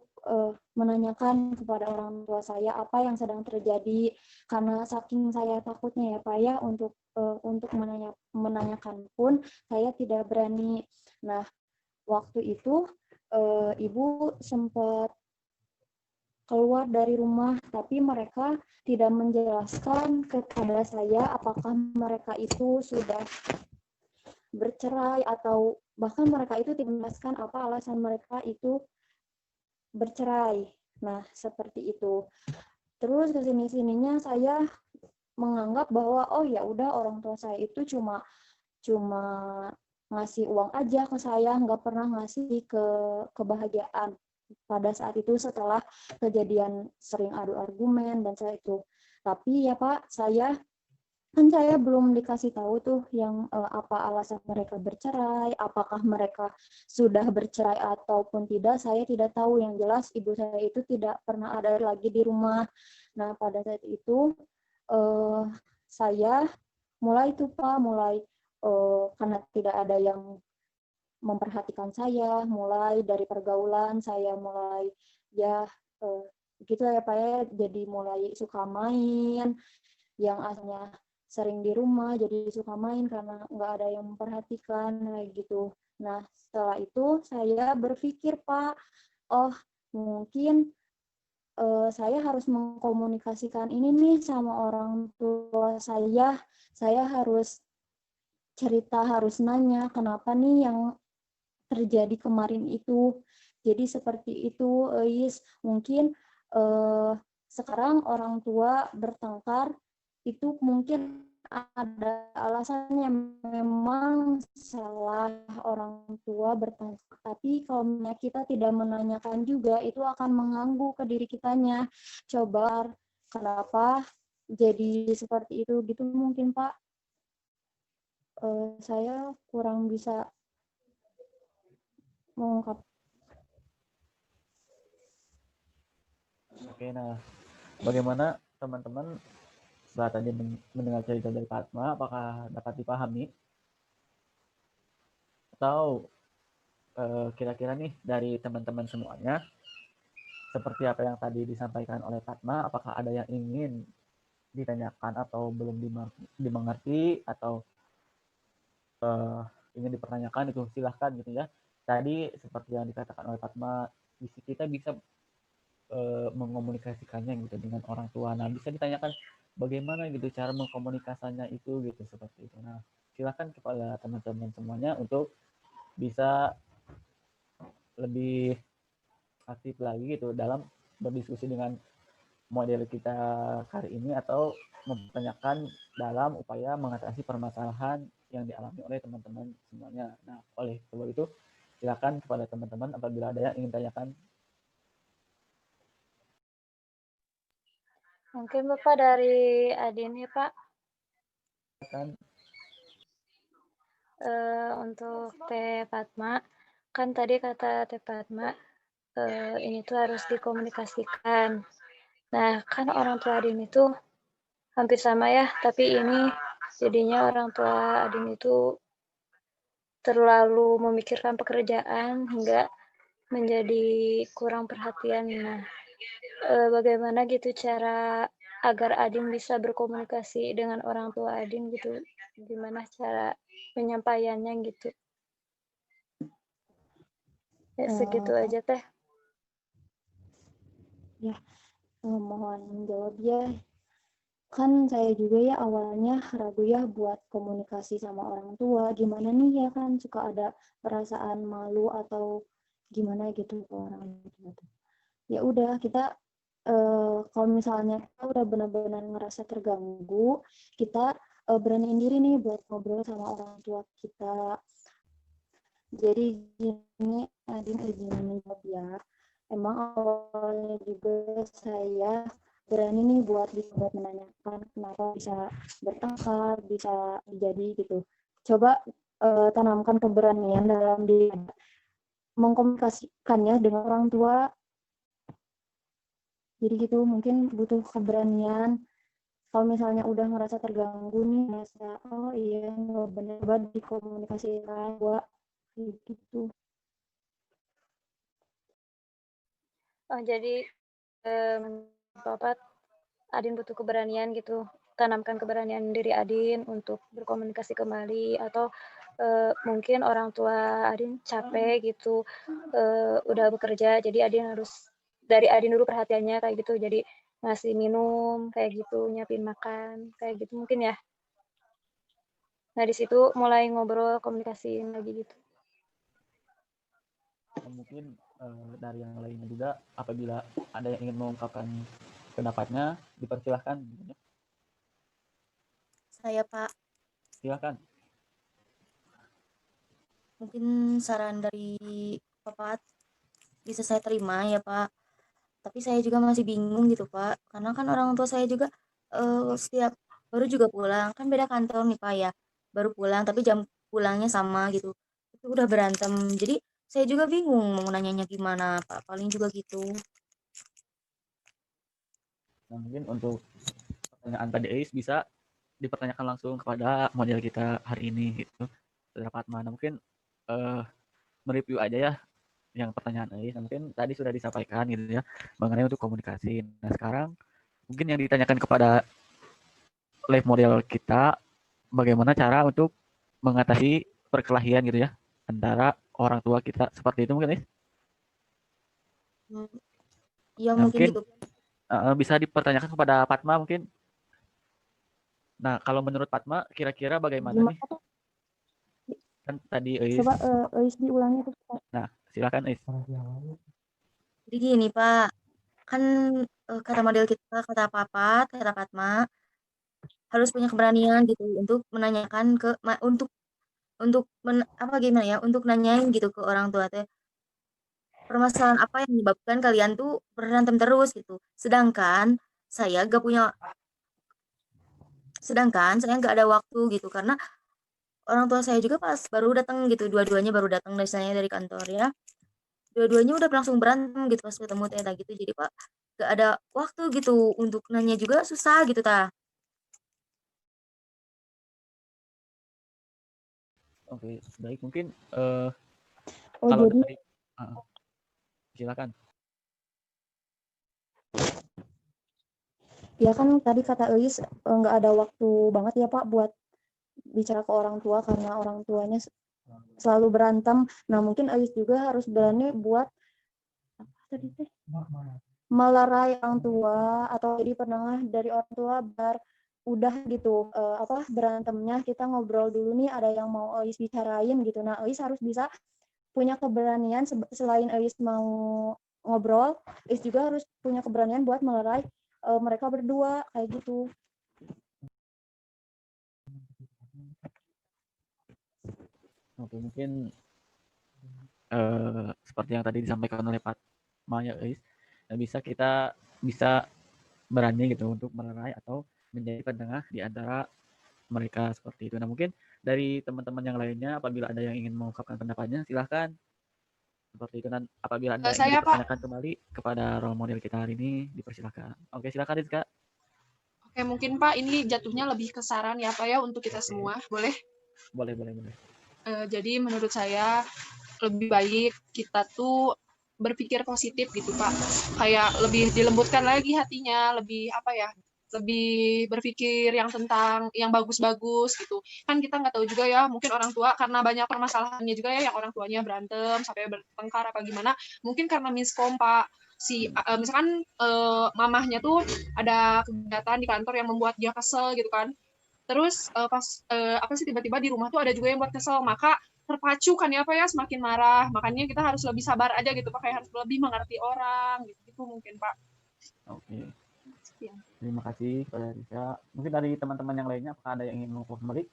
menanyakan kepada orang tua saya apa yang sedang terjadi karena saking saya takutnya ya Pak ya untuk menanyakan pun saya tidak berani. Nah, waktu itu ibu sempat keluar dari rumah, tapi mereka tidak menjelaskan kepada saya apakah mereka itu sudah bercerai atau bahkan mereka itu tidak menjelaskan apa alasan mereka itu bercerai. Nah, seperti itu. Terus kesini-sininya saya menganggap bahwa oh ya udah orang tua saya itu cuma ngasih uang aja ke saya, nggak pernah ngasih kebahagiaan pada saat itu setelah kejadian sering adu argumen dan saya itu. Tapi ya Pak, saya belum dikasih tahu tuh yang apa alasan mereka bercerai, apakah mereka sudah bercerai ataupun tidak, saya tidak tahu. Yang jelas ibu saya itu tidak pernah ada lagi di rumah. Nah, pada saat itu saya mulai tuh Pak, karena tidak ada yang memperhatikan saya, mulai dari pergaulan saya mulai ya gitu ya Pak ya, jadi mulai suka main, yang asalnya sering di rumah jadi suka main karena nggak ada yang memperhatikan kayak gitu. Nah, setelah itu saya berpikir Pak, oh mungkin saya harus mengkomunikasikan ini nih sama orang tua saya harus cerita, harus nanya kenapa nih yang terjadi kemarin itu. Jadi seperti itu, Is. Mungkin sekarang orang tua bertengkar itu mungkin ada alasannya memang salah setelah orang tua bertanya. Tapi kalau kita tidak menanyakan juga, itu akan mengganggu ke diri kitanya. Coba kenapa jadi seperti itu gitu mungkin Pak. Saya kurang bisa mengungkap. Oke, nah bagaimana teman-teman setelah tadi mendengar cerita dari Fatma, apakah dapat dipahami? Atau kira-kira nih dari teman-teman semuanya, seperti apa yang tadi disampaikan oleh Fatma, apakah ada yang ingin ditanyakan atau belum dimengerti atau ingin dipertanyakan, itu silahkan gitu ya. Tadi seperti yang dikatakan oleh Fatma, kita bisa mengomunikasikannya gitu dengan orang tua. Nah, bisa ditanyakan bagaimana gitu cara mengkomunikasikannya itu gitu, seperti itu. Nah, silakan kepada teman-teman semuanya untuk bisa lebih aktif lagi gitu dalam berdiskusi dengan model kita kali ini, atau mempertanyakan dalam upaya mengatasi permasalahan yang dialami oleh teman-teman semuanya. Nah, oleh sebab itu silakan kepada teman-teman apabila ada yang ingin tanyakan. Mungkin Bapak dari Adin ya Pak. Silakan. Untuk Teh Fatma, kan tadi kata Teh Fatma, ini tuh harus dikomunikasikan. Nah, kan orang tua Adin itu hampir sama ya, tapi ini jadinya orang tua Adin itu terlalu memikirkan pekerjaan hingga menjadi kurang perhatian. Nah, bagaimana gitu cara agar Adin bisa berkomunikasi dengan orang tua Adin gitu? Gimana cara penyampaiannya gitu? Ya segitu aja Teh. Ya, mohon menjawab ya. Kan saya juga ya awalnya ragu ya buat komunikasi sama orang tua. Gimana nih ya, kan suka ada perasaan malu atau gimana gitu ke orang tua. Ya udah, kita kalau misalnya kita udah benar-benar ngerasa terganggu, kita beraniin diri nih buat ngobrol sama orang tua kita. Jadi gini, Adin izin jawab ya. Emang awalnya juga saya berani nih buat menanyakan kenapa bisa bertengkar, bisa jadi gitu. Coba tanamkan keberanian dalam diri, mengkomunikasikannya dengan orang tua. Jadi gitu, mungkin butuh keberanian. Kalau misalnya udah ngerasa terganggu nih, ngerasa oh iya nggak bener banget dikomunikasikan, gua gitu. Oh, jadi Bapak Adin butuh keberanian gitu, tanamkan keberanian diri Adin untuk berkomunikasi kembali, atau mungkin orang tua Adin capek gitu, udah bekerja, jadi Adin harus dari Adin dulu perhatiannya kayak gitu, jadi ngasih minum kayak gitu, nyiapin makan kayak gitu mungkin ya. Nah di situ mulai ngobrol, komunikasiin lagi gitu. Mungkin dari yang lainnya juga, apabila ada yang ingin mengungkapkan pendapatnya, dipersilahkan. Saya Pak, Silakan. mungkin saran dari Bapak bisa saya terima ya Pak. Tapi saya juga masih bingung gitu Pak, karena kan orang tua saya juga setiap baru juga pulang, kan beda kantor nih Pak ya, baru pulang tapi jam pulangnya sama gitu. Itu udah berantem, jadi saya juga bingung mau nanyanya gimana Pak, paling juga gitu. Nah, mungkin untuk pertanyaan tadi Ais bisa dipertanyakan langsung kepada model kita hari ini gitu. Terdapat mana mungkin mereview aja ya yang pertanyaan Ais. Mungkin tadi sudah disampaikan gitu ya mengenai untuk komunikasi. Nah, sekarang mungkin yang ditanyakan kepada live model kita, bagaimana cara untuk mengatasi perkelahian gitu ya antara orang tua kita, seperti itu mungkin Ais. Ya Nah, mungkin mungkin gitu. bisa dipertanyakan kepada Fatma mungkin. Nah, kalau menurut Fatma kira-kira bagaimana nih? Gimana tuh? Kan tadi Ais. Coba diulangi tuh. Nah, silakan Ais. Jadi gini Pak, kan kata model kita, kata Papa, kata Fatma, harus punya keberanian gitu untuk menanyakan untuk untuk gimana ya, untuk nanyain gitu ke orang tua teh, permasalahan apa yang menyebabkan kalian tuh berantem terus gitu. Saya gak punya sedangkan saya nggak ada waktu gitu karena orang tua saya juga pas baru datang gitu, dua-duanya baru datang dari saya dari kantor ya. Dua-duanya udah langsung berantem gitu pas ketemu teh gitu. Jadi Pak, gak ada waktu gitu untuk nanya juga susah gitu ta. Oke, baik. Mungkin Oh, kalau jadi dari silakan. ya kan tadi kata Elis nggak ada waktu banget ya Pak buat bicara ke orang tua karena orang tuanya selalu berantem. Nah, mungkin Elis juga harus berani buat apa tadi teh? Melerai orang tua atau jadi penengah dari orang tua biar udah gitu berantemnya kita ngobrol dulu nih ada yang mau Elis bicarain gitu. Nah, Elis harus bisa punya keberanian selain Elis mau ngobrol, Elis juga harus punya keberanian buat melerai mereka berdua kayak gitu. Oke, mungkin seperti yang tadi disampaikan oleh Pak Maya, dan kita bisa berani gitu untuk melerai atau menjadi penengah di antara mereka seperti itu. Nah, mungkin dari teman-teman yang lainnya apabila ada yang ingin mengungkapkan pendapatnya, silahkan seperti itu. Dan apabila Anda ingin Saya, Pak. dipertanyakan kembali kepada role model kita hari ini, dipersilakan. Oke, silakan Rizka. Oke, mungkin Pak ini jatuhnya lebih ke saran ya Pak ya untuk kita semua. Boleh? Boleh. Jadi menurut saya lebih baik kita tuh berpikir positif gitu Pak. Kayak lebih dilembutkan lagi hatinya, lebih lebih berpikir yang tentang yang bagus-bagus gitu. Kan kita nggak tahu juga ya, mungkin orang tua karena banyak permasalahannya juga ya, yang orang tuanya berantem sampai bertengkar apa gimana. Mungkin karena miskom Pak. Misalkan mamahnya tuh ada kegiatan di kantor yang membuat dia kesel gitu kan. Terus tiba-tiba di rumah tuh ada juga yang buat kesel, maka terpacu kan ya Pak ya semakin marah. Makanya kita harus lebih sabar aja gitu Pak, kayak harus lebih mengerti orang gitu mungkin Pak. Oke. Sekian. Terima kasih kepada Rizka. Mungkin dari teman-teman yang lainnya apakah ada yang ingin mengukur kembali?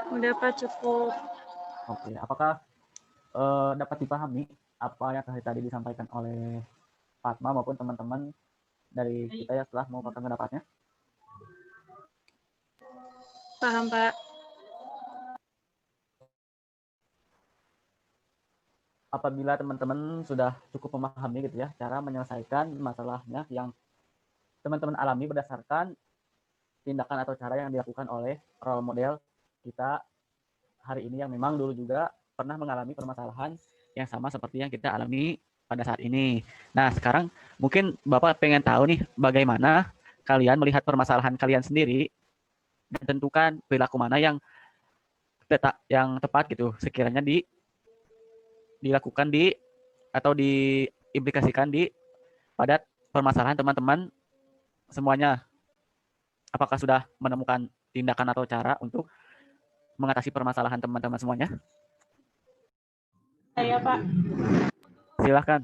Udah Pak, cukup. Oke, apakah dapat dipahami apa yang tadi disampaikan oleh Fatma maupun teman-teman dari kita ya setelah mengungkapkan pendapatnya? Paham Pak. Apabila teman-teman sudah cukup memahami gitu ya cara menyelesaikan masalahnya yang teman-teman alami berdasarkan tindakan atau cara yang dilakukan oleh role model kita hari ini yang memang dulu juga pernah mengalami permasalahan yang sama seperti yang kita alami pada saat ini. Nah, sekarang mungkin Bapak pengen tahu nih bagaimana kalian melihat permasalahan kalian sendiri dan tentukan perilaku mana yang tepat gitu sekiranya dilakukan atau diimplikasikan pada permasalahan teman-teman semuanya. Apakah sudah menemukan tindakan atau cara untuk mengatasi permasalahan teman-teman semuanya? Saya Pak. Silahkan.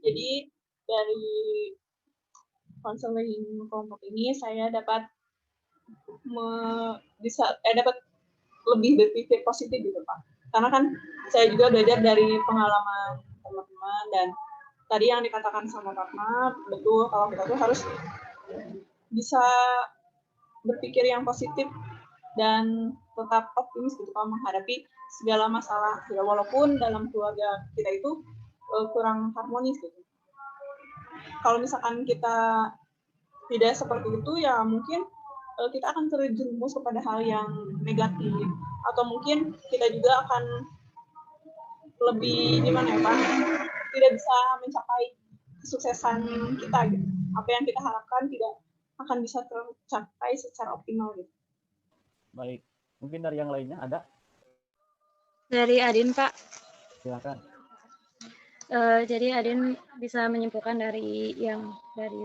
Jadi dari konseling kelompok ini saya dapat dapat lebih berpikir positif gitu Pak. Karena kan saya juga belajar dari pengalaman teman-teman dan tadi yang dikatakan sama Fatma betul kalau kita tuh harus bisa berpikir yang positif dan tetap optimis gitu kalau menghadapi segala masalah ya walaupun dalam keluarga kita itu kurang harmonis gitu. Kalau misalkan kita tidak seperti itu ya mungkin kita akan terjerumus kepada hal yang negatif atau mungkin kita juga akan lebih gimana ya Pak tidak bisa mencapai kesuksesan kita gitu. Apa yang kita harapkan tidak akan bisa tercapai secara optimal gitu. Baik, mungkin dari yang lainnya ada? Dari Adin Pak. Silakan. Jadi Adin bisa menyimpulkan dari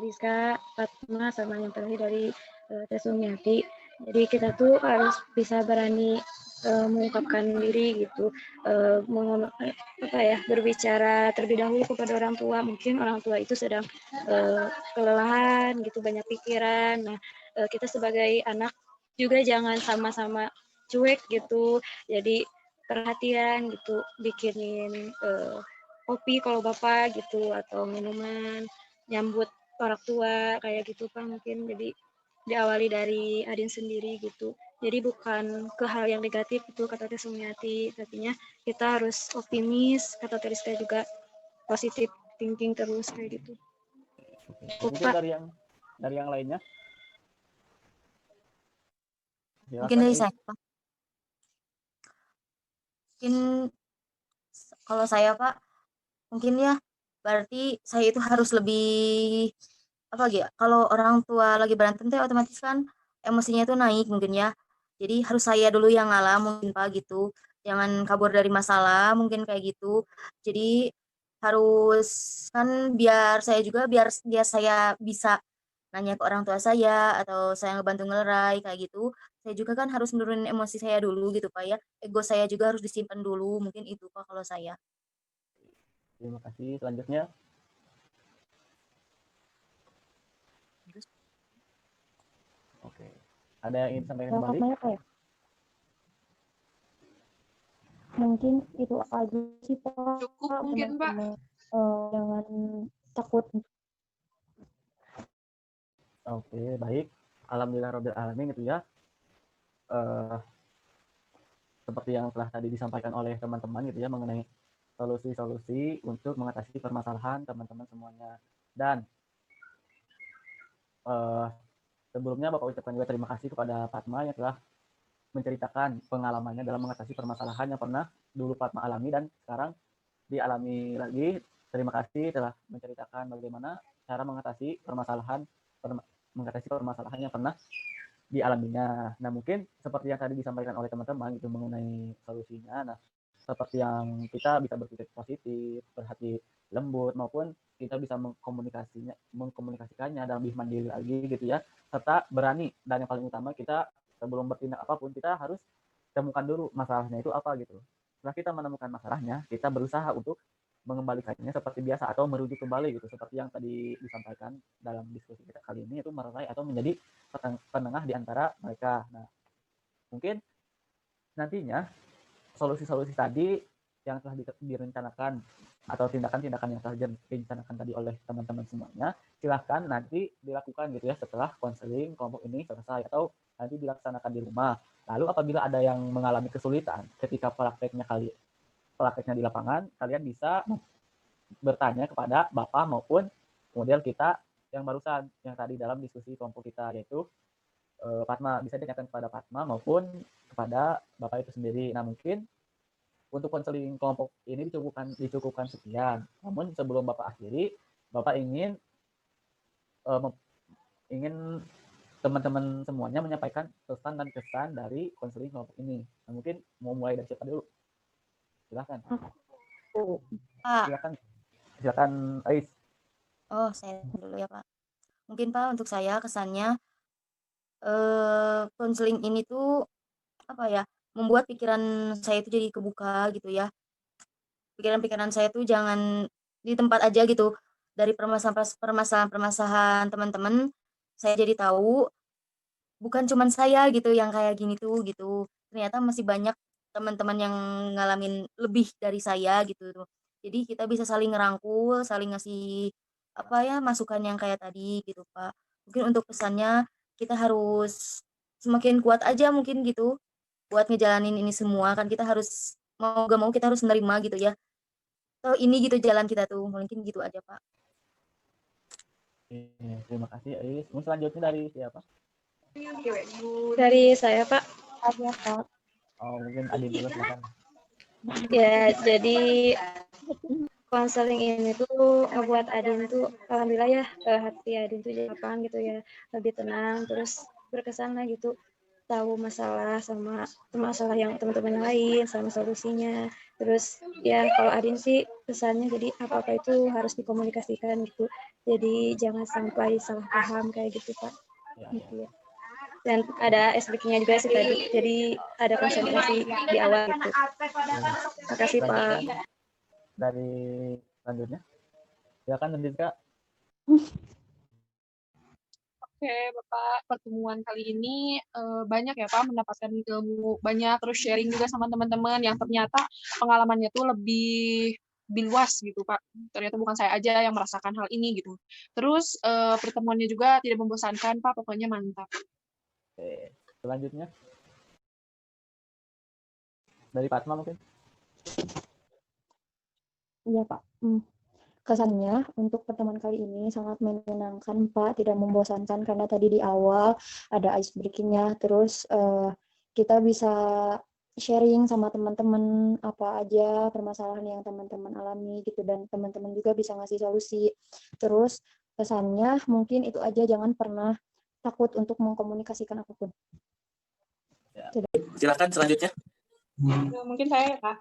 Rizka, Fatma, sama yang terakhir dari Teh Sumiati. Jadi kita tuh harus bisa berani mengungkapkan diri gitu, berbicara terlebih dahulu kepada orang tua. Mungkin orang tua itu sedang kelelahan gitu, banyak pikiran. Nah, kita sebagai anak juga jangan sama-sama cuek gitu. Jadi perhatian gitu, bikinin kopi kalau bapak gitu atau minuman, nyambut orang tua kayak gitu Pak mungkin. Jadi diawali dari Adin sendiri gitu. Jadi bukan ke hal yang negatif itu kata Teh Sumiati, artinya kita harus optimis, kata Teh Rizka juga positif thinking terus kayak gitu. Mungkin Pak. dari yang lainnya. Mungkin dari saya, Pak. Mungkin kalau saya, Pak, mungkin ya berarti saya itu harus lebih apa ya? Kalau orang tua lagi berantem tuh otomatis kan emosinya itu naik mungkin ya. Jadi harus saya dulu yang ngalah mungkin Pak gitu. Jangan kabur dari masalah mungkin kayak gitu. Jadi harus kan biar saya bisa nanya ke orang tua saya atau saya ngebantu ngelerai kayak gitu. Saya juga kan harus nurunin emosi saya dulu gitu Pak ya. Ego saya juga harus disimpan dulu. Mungkin itu Pak kalau saya. Terima kasih. Selanjutnya. Oke. Ada yang ingin disampaikan kembali? Apa ya? Mungkin itu aja sih Pak. Cukup mungkin Pak. Jangan takut. Oke, baik. Alhamdulillah Rabbil Alamin gitu ya. Seperti yang telah tadi disampaikan oleh teman-teman gitu ya mengenai solusi-solusi untuk mengatasi permasalahan teman-teman semuanya. Dan sebelumnya Bapak ucapkan juga terima kasih kepada Fatma yang telah menceritakan pengalamannya dalam mengatasi permasalahan yang pernah dulu Fatma alami dan sekarang dialami lagi. Terima kasih telah menceritakan bagaimana cara mengatasi permasalahan yang pernah dialaminya. Nah, mungkin seperti yang tadi disampaikan oleh teman-teman gitu mengenai solusinya. Nah, seperti yang kita bisa berpikir positif, berhati lembut, maupun kita bisa mengkomunikasikannya dan lebih mandiri lagi gitu ya, serta berani. Dan yang paling utama kita sebelum bertindak apapun kita harus temukan dulu masalahnya itu apa gitu. Setelah kita menemukan masalahnya, kita berusaha untuk mengembalikannya seperti biasa atau merujuk kembali gitu, seperti yang tadi disampaikan dalam diskusi kita kali ini, itu melerai atau menjadi penengah di antara mereka. Nah, mungkin nantinya solusi-solusi tadi yang telah direncanakan atau tindakan-tindakan yang telah direncanakan tadi oleh teman-teman semuanya, silahkan nanti dilakukan gitu ya setelah konseling kelompok ini selesai atau nanti dilaksanakan di rumah. Lalu apabila ada yang mengalami kesulitan ketika prakteknya di lapangan, kalian bisa bertanya kepada Bapak maupun model kita yang barusan, yang tadi dalam diskusi kelompok kita, yaitu Fatma. Bisa ditanyakan kepada Fatma maupun kepada Bapak itu sendiri. Nah, mungkin untuk konseling kelompok ini dicukupkan sekian. Namun sebelum Bapak akhiri, Bapak ingin teman-teman semuanya menyampaikan pesan dan kesan dari konseling kelompok ini. Nah, mungkin mau mulai dari siapa dulu? Silakan. Pak. Silakan Ais. Oh, saya dulu ya Pak. Mungkin Pak untuk saya kesannya konseling ini tuh apa ya, membuat pikiran saya itu jadi kebuka gitu ya. Pikiran-pikiran saya tuh jangan di tempat aja gitu. Dari permasalahan teman-teman, saya jadi tahu bukan cuman saya gitu yang kayak gini tuh gitu. Ternyata masih banyak teman-teman yang ngalamin lebih dari saya gitu tuh. Jadi kita bisa saling ngerangkul, saling ngasih apa ya masukan yang kayak tadi gitu Pak. Mungkin untuk pesannya kita harus semakin kuat aja mungkin gitu buat ngejalanin ini semua kan kita harus mau gak mau kita harus menerima gitu ya. So ini gitu jalan kita tuh mungkin gitu aja Pak. Terima kasih Ais. Selanjutnya dari siapa? Dari saya Pak. Ada Pak. Oh, mungkin Adin dulu silakan. Ya, jadi konseling ini tuh ngebuat Adin tuh alhamdulillah ya hati Adin tuh jadi lapang gitu ya, lebih tenang, terus berkesan lah gitu tahu masalah yang teman-teman lain sama solusinya. Terus ya kalau Adin sih pesannya jadi apa-apa itu harus dikomunikasikan gitu, jadi jangan sampai salah paham kayak gitu Pak. Gitu ya. Dan ada SBK-nya juga sih tadi, jadi ada konsentrasi di awal gitu. Makasih Pak. Dari selanjutnya silakan Nendika. Oke, Oke, Bapak, pertemuan kali ini banyak ya Pak mendapatkan ilmu banyak, terus sharing juga sama teman-teman yang ternyata pengalamannya tuh lebih luas gitu Pak. Ternyata bukan saya aja yang merasakan hal ini gitu. Terus pertemuannya juga tidak membosankan Pak, pokoknya mantap. Oke. Selanjutnya dari Fatma mungkin. Iya, Pak. Kesannya untuk pertemuan kali ini sangat menyenangkan, Pak, tidak membosankan karena tadi di awal ada ice breaking-nya, terus kita bisa sharing sama teman-teman apa aja permasalahan yang teman-teman alami gitu, dan teman-teman juga bisa ngasih solusi. Terus kesannya mungkin itu aja, jangan pernah takut untuk mengkomunikasikan apapun. Ya. Silakan selanjutnya. Mungkin saya ya, Kak.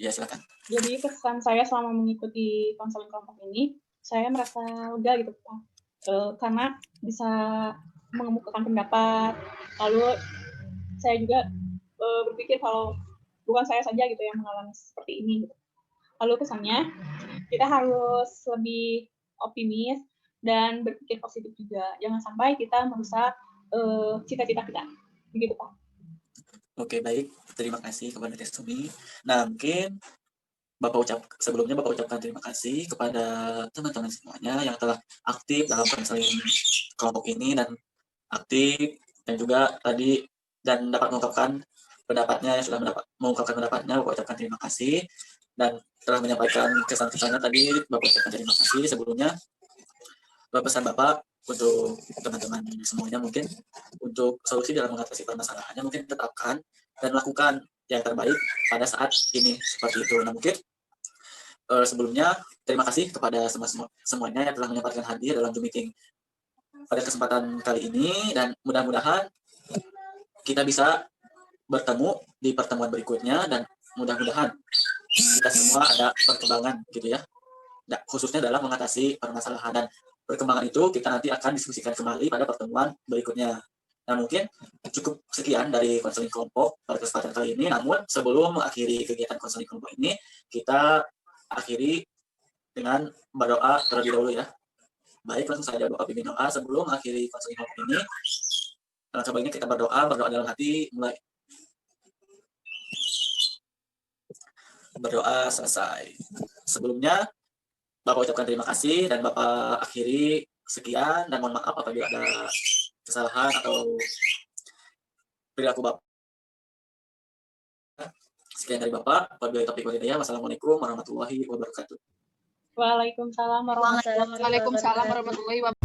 Ya, silakan. Jadi kesan saya selama mengikuti konseling kelompok ini, saya merasa lega gitu, Pak. Karena bisa mengemukakan pendapat. Lalu saya juga berpikir kalau bukan saya saja gitu yang mengalami seperti ini. Gitu. Lalu kesannya kita harus lebih optimis dan berpikir positif juga. Jangan sampai kita merusak cita-cita kita. Begitu, Pak. Oke, baik. Terima kasih kepada Teh Sumi. Nah, mungkin sebelumnya Bapak ucapkan terima kasih kepada teman-teman semuanya yang telah aktif dalam konseling kelompok ini dan aktif dan juga tadi dan dapat mengungkapkan pendapatnya yang sudah mengungkapkan pendapatnya. Bapak ucapkan terima kasih dan telah menyampaikan kesan-kesannya tadi. Bapak ucapkan terima kasih. Sebelumnya pesan Bapak untuk teman-teman semuanya mungkin untuk solusi dalam mengatasi permasalahannya mungkin tetapkan dan lakukan yang terbaik pada saat ini seperti itu. Nah, mungkin sebelumnya terima kasih kepada semuanya yang telah menyempatkan hadir dalam Zoom meeting pada kesempatan kali ini, dan mudah-mudahan kita bisa bertemu di pertemuan berikutnya dan mudah-mudahan kita semua ada perkembangan gitu ya, khususnya dalam mengatasi permasalahan, dan perkembangan itu kita nanti akan diskusikan kembali pada pertemuan berikutnya. Nah, mungkin cukup sekian dari konseling kelompok pada kesempatan kali ini. Namun sebelum mengakhiri kegiatan konseling kelompok ini, kita akhiri dengan berdoa terlebih dahulu ya. Baik, langsung saja doa pimpin doa sebelum mengakhiri konseling kelompok ini. Sebaiknya kita berdoa dalam hati, mulai. Berdoa selesai. Sebelumnya Bapak ucapkan terima kasih dan Bapak akhiri sekian, dan mohon maaf apabila ada kesalahan atau perilaku Bapak. Sekian dari Bapak. Wabillahi taufiq wal hidayah. Wassalamualaikum warahmatullahi wabarakatuh. Waalaikumsalam warahmatullahi wabarakatuh. Waalaikumsalam warahmatullahi wabarakatuh.